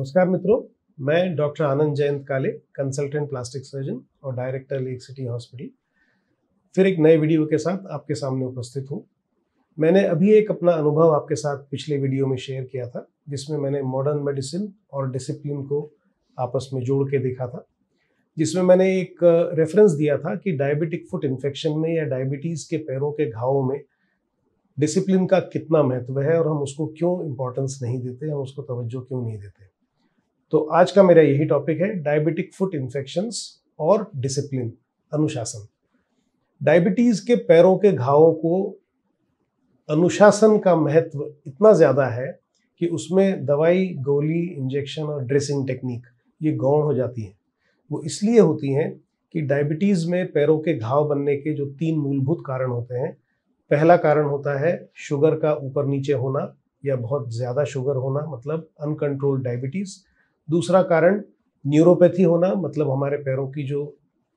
नमस्कार मित्रों, मैं डॉक्टर आनंद जयंत काले, कंसल्टेंट प्लास्टिक सर्जन और डायरेक्टर लेक सिटी हॉस्पिटल, फिर एक नए वीडियो के साथ आपके सामने उपस्थित हूँ। मैंने अभी एक अपना अनुभव आपके साथ पिछले वीडियो में शेयर किया था, जिसमें मैंने मॉडर्न मेडिसिन और डिसिप्लिन को आपस में जोड़ के देखा था, जिसमें मैंने एक रेफरेंस दिया था कि डायबिटिक फुट इन्फेक्शन में या डायबिटीज़ के पैरों के घावों में डिसिप्लिन का कितना महत्व है और हम उसको क्यों इम्पोर्टेंस नहीं देते, हम उसको तवज्जो क्यों नहीं देते। तो आज का मेरा यही टॉपिक है, डायबिटिक फुट इन्फेक्शंस और डिसिप्लिन, अनुशासन। डायबिटीज़ के पैरों के घावों को अनुशासन का महत्व इतना ज़्यादा है कि उसमें दवाई, गोली, इंजेक्शन और ड्रेसिंग टेक्निक ये गौण हो जाती है। वो इसलिए होती हैं कि डायबिटीज़ में पैरों के घाव बनने के जो 3 मूलभूत कारण होते हैं। पहला कारण होता है शुगर का ऊपर नीचे होना या बहुत ज़्यादा शुगर होना, मतलब अनकंट्रोल्ड डायबिटीज़। दूसरा कारण न्यूरोपैथी होना, मतलब हमारे पैरों की जो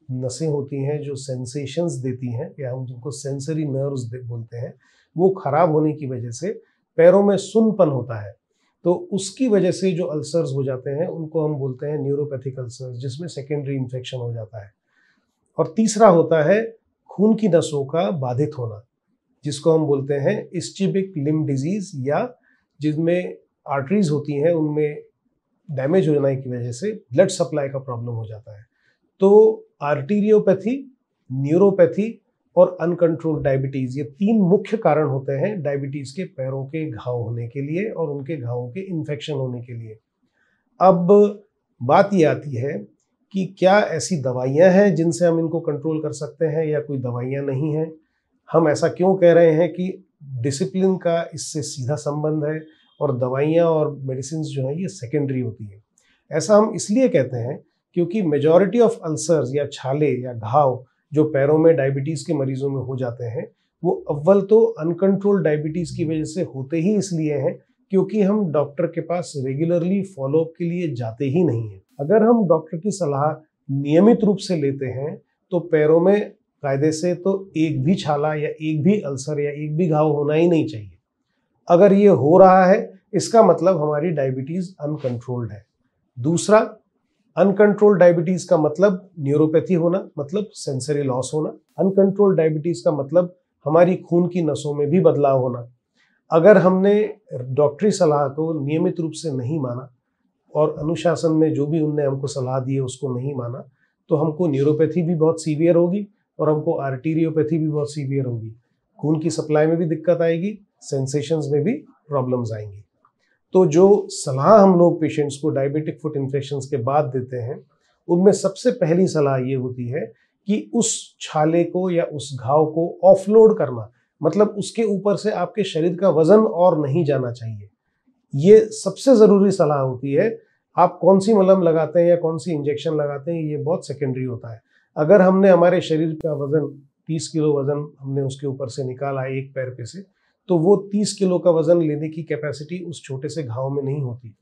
नसें होती हैं, जो सेंसेशंस देती हैं, या हम जिनको सेंसरी नर्व्स बोलते हैं, वो खराब होने की वजह से पैरों में सुन्नपन होता है। तो उसकी वजह से जो अल्सर्स हो जाते हैं उनको हम बोलते हैं न्यूरोपैथिक अल्सर्स, जिसमें सेकेंडरी इन्फेक्शन हो जाता है। और तीसरा होता है खून की नसों का बाधित होना, जिसको हम बोलते हैं इस्चीमिक लिम्ब डिजीज, या जिनमें आर्टरीज होती हैं उनमें डैमेज हो जाने की वजह से ब्लड सप्लाई का प्रॉब्लम हो जाता है। तो आर्टीरियोपैथी, न्यूरोपैथी और अनकंट्रोल्ड डायबिटीज़, ये 3 मुख्य कारण होते हैं डायबिटीज़ के पैरों के घाव होने के लिए और उनके घावों के इन्फेक्शन होने के लिए। अब बात ये आती है कि क्या ऐसी दवाइयाँ हैं जिनसे हम इनको कंट्रोल कर सकते हैं या कोई दवाइयाँ नहीं हैं। हम ऐसा क्यों कह रहे हैं कि डिसिप्लिन का इससे सीधा संबंध है और दवाइयाँ और मेडिसिन्स जो हैं ये सेकेंडरी होती है। ऐसा हम इसलिए कहते हैं क्योंकि मेजॉरिटी ऑफ अल्सर्स या छाले या घाव जो पैरों में डायबिटीज़ के मरीजों में हो जाते हैं, वो अव्वल तो अनकंट्रोल्ड डायबिटीज़ की वजह से होते ही इसलिए हैं क्योंकि हम डॉक्टर के पास रेगुलरली फॉलोअप के लिए जाते ही नहीं हैं। अगर हम डॉक्टर की सलाह नियमित रूप से लेते हैं तो पैरों में कायदे से तो एक भी छाला या एक भी अल्सर या एक भी घाव होना ही नहीं चाहिए। अगर ये हो रहा है, इसका मतलब हमारी डायबिटीज़ अनकंट्रोल्ड है। दूसरा, अनकंट्रोल्ड डायबिटीज़ का मतलब न्यूरोपैथी होना, मतलब सेंसरी लॉस होना। अनकंट्रोल्ड डायबिटीज़ का मतलब हमारी खून की नसों में भी बदलाव होना। अगर हमने डॉक्टरी सलाह को नियमित रूप से नहीं माना और अनुशासन में जो भी उनने हमको सलाह दी है उसको नहीं माना, तो हमको न्यूरोपैथी भी बहुत सीवियर होगी और हमको आर्टीरियोपैथी भी बहुत सीवियर होगी। खून की सप्लाई में भी दिक्कत आएगी, सेंसेशंस में भी प्रॉब्लम्स आएंगी। तो जो सलाह हम लोग पेशेंट्स को डायबिटिक फुट इन्फेक्शंस के बाद देते हैं, उनमें सबसे पहली सलाह ये होती है कि उस छाले को या उस घाव को ऑफलोड करना, मतलब उसके ऊपर से आपके शरीर का वजन और नहीं जाना चाहिए। ये सबसे ज़रूरी सलाह होती है। आप कौन सी मलहम लगाते हैं या कौन सी इंजेक्शन लगाते हैं, ये बहुत सेकेंडरी होता है। अगर हमने हमारे शरीर का वजन 30 किलो वजन हमने उसके ऊपर से निकाला है एक पैर पे से, तो वो 30 किलो का वजन लेने की कैपेसिटी उस छोटे से घाव में नहीं होती।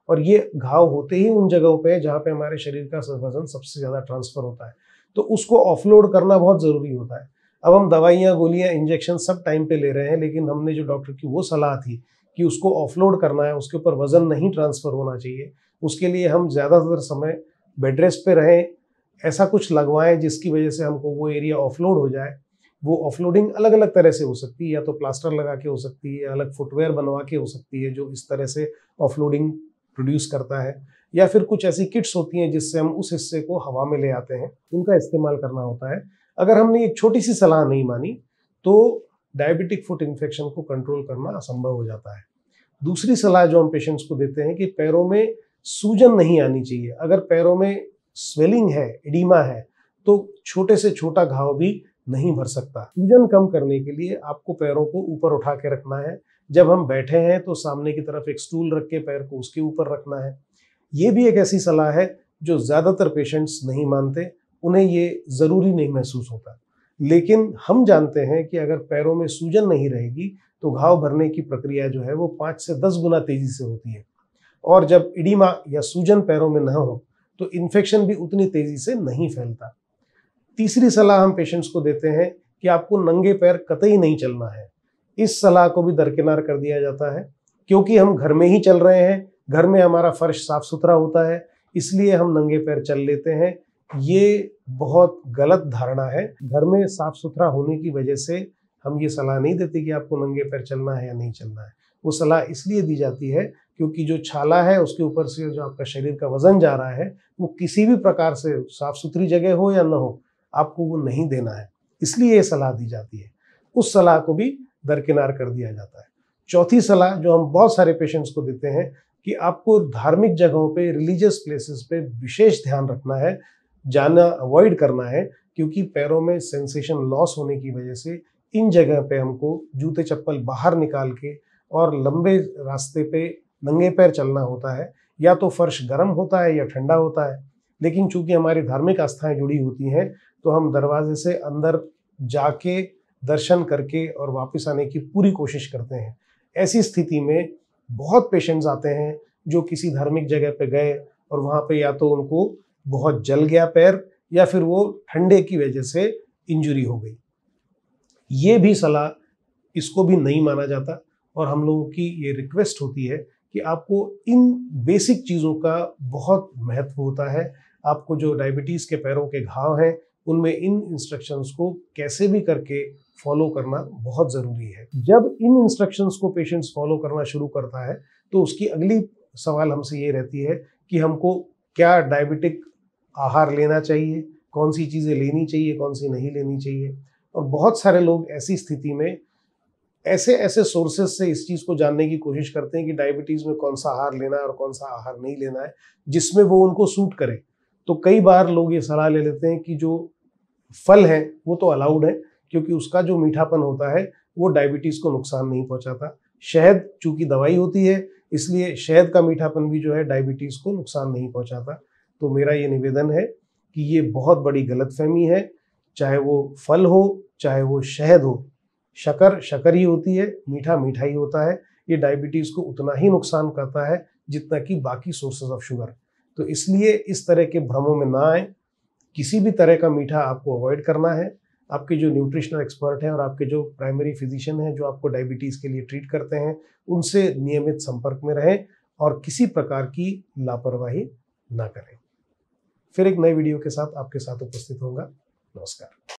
और ये घाव होते ही उन जगहों पे जहाँ पे हमारे शरीर का वजन सबसे ज़्यादा ट्रांसफर होता है, तो उसको ऑफलोड करना बहुत ज़रूरी होता है। अब हम दवाइयाँ, गोलियाँ, इंजेक्शन सब टाइम पे ले रहे हैं, लेकिन हमने जो डॉक्टर की वो सलाह थी कि उसको ऑफलोड करना है, उसके ऊपर वजन नहीं ट्रांसफर होना चाहिए, उसके लिए हम ज़्यादातर समय बेड रेस्ट पे रहें, ऐसा कुछ लगवाएं जिसकी वजह से हमको वो एरिया ऑफलोड हो जाए। वो ऑफलोडिंग अलग अलग तरह से हो सकती है, या तो प्लास्टर लगा के हो सकती है, या अलग फुटवेयर बनवा के हो सकती है जो इस तरह से ऑफलोडिंग प्रोड्यूस करता है, या फिर कुछ ऐसी किट्स होती हैं जिससे हम उस हिस्से को हवा में ले आते हैं, उनका इस्तेमाल करना होता है। अगर हमने एक छोटी सी सलाह नहीं मानी तो डायबिटिक फुट इन्फेक्शन को कंट्रोल करना असंभव हो जाता है। दूसरी सलाह जो हम पेशेंट्स को देते हैं कि पैरों में सूजन नहीं आनी चाहिए। अगर पैरों में स्वेलिंग है, एडिमा है, तो छोटे से छोटा घाव भी नहीं भर सकता। सूजन कम करने के लिए आपको पैरों को ऊपर उठा के रखना है। जब हम बैठे हैं तो सामने की तरफ एक स्टूल रख के पैर को उसके ऊपर रखना है। ये भी एक ऐसी सलाह है जो ज़्यादातर पेशेंट्स नहीं मानते, उन्हें ये ज़रूरी नहीं महसूस होता। लेकिन हम जानते हैं कि अगर पैरों में सूजन नहीं रहेगी तो घाव भरने की प्रक्रिया जो है वो 5 से 10 गुना तेज़ी से होती है। और जब एडिमा या सूजन पैरों में ना हो तो इन्फेक्शन भी उतनी तेज़ी से नहीं फैलता। तीसरी सलाह हम पेशेंट्स को देते हैं कि आपको नंगे पैर कतई नहीं चलना है। इस सलाह को भी दरकिनार कर दिया जाता है क्योंकि हम घर में ही चल रहे हैं, घर में हमारा फर्श साफ सुथरा होता है इसलिए हम नंगे पैर चल लेते हैं, ये बहुत गलत धारणा है। घर में साफ सुथरा होने की वजह से हम ये सलाह नहीं देते कि आपको नंगे पैर चलना है या नहीं चलना है। वो सलाह इसलिए दी जाती है क्योंकि जो छाला है उसके ऊपर से जो आपका शरीर का वजन जा रहा है वो किसी भी प्रकार से साफ सुथरी जगह हो या न हो, आपको वो नहीं देना है, इसलिए ये सलाह दी जाती है। उस सलाह को भी दरकिनार कर दिया जाता है। चौथी सलाह जो हम बहुत सारे पेशेंट्स को देते हैं कि आपको धार्मिक जगहों पे, रिलीजियस प्लेसेस पे विशेष ध्यान रखना है, जाना अवॉइड करना है, क्योंकि पैरों में सेंसेशन लॉस होने की वजह से इन जगह पे हमको जूते चप्पल बाहर निकाल के और लंबे रास्ते पे नंगे पैर चलना होता है। या तो फर्श गर्म होता है या ठंडा होता है, लेकिन चूंकि हमारी धार्मिक आस्थाएं जुड़ी होती हैं तो हम दरवाजे से अंदर जाके दर्शन करके और वापस आने की पूरी कोशिश करते हैं। ऐसी स्थिति में बहुत पेशेंट्स आते हैं जो किसी धार्मिक जगह पे गए और वहाँ पे या तो उनको बहुत जल गया पैर या फिर वो ठंडे की वजह से इंजरी हो गई। ये भी सलाह, इसको भी नहीं माना जाता और हम लोगों की ये रिक्वेस्ट होती है कि आपको इन बेसिक चीज़ों का बहुत महत्व होता है। आपको जो डायबिटीज़ के पैरों के घाव हैं उनमें इन इंस्ट्रक्शंस को कैसे भी करके फॉलो करना बहुत ज़रूरी है। जब इन इंस्ट्रक्शंस को पेशेंट्स फॉलो करना शुरू करता है तो उसकी अगली सवाल हमसे ये रहती है कि हमको क्या डायबिटिक आहार लेना चाहिए, कौन सी चीज़ें लेनी चाहिए, कौन सी नहीं लेनी चाहिए। और बहुत सारे लोग ऐसी स्थिति में ऐसे सोर्सेज से इस चीज़ को जानने की कोशिश करते हैं कि डायबिटीज़ में कौन सा आहार लेना है और कौन सा आहार नहीं लेना है जिसमें वो उनको सूट करे। तो कई बार लोग ये सलाह ले लेते हैं कि जो फल है वो तो अलाउड है क्योंकि उसका जो मीठापन होता है वो डायबिटीज़ को नुकसान नहीं पहुंचाता। शहद चूंकि दवाई होती है इसलिए शहद का मीठापन भी जो है डायबिटीज़ को नुकसान नहीं पहुंचाता। तो मेरा ये निवेदन है कि ये बहुत बड़ी गलतफहमी है, चाहे वो फल हो चाहे वो शहद हो। शक्कर शक्कर ही होती है, मीठा मीठा ही होता है। ये डायबिटीज़ को उतना ही नुकसान करता है जितना कि बाकी सोर्सेज ऑफ शुगर। तो इसलिए इस तरह के भ्रमों में ना आए। किसी भी तरह का मीठा आपको अवॉइड करना है। आपके जो न्यूट्रिशनल एक्सपर्ट हैं और आपके जो प्राइमरी फिजिशियन हैं जो आपको डायबिटीज़ के लिए ट्रीट करते हैं उनसे नियमित संपर्क में रहें और किसी प्रकार की लापरवाही ना करें। फिर एक नई वीडियो के साथ आपके साथ उपस्थित होऊंगा। नमस्कार।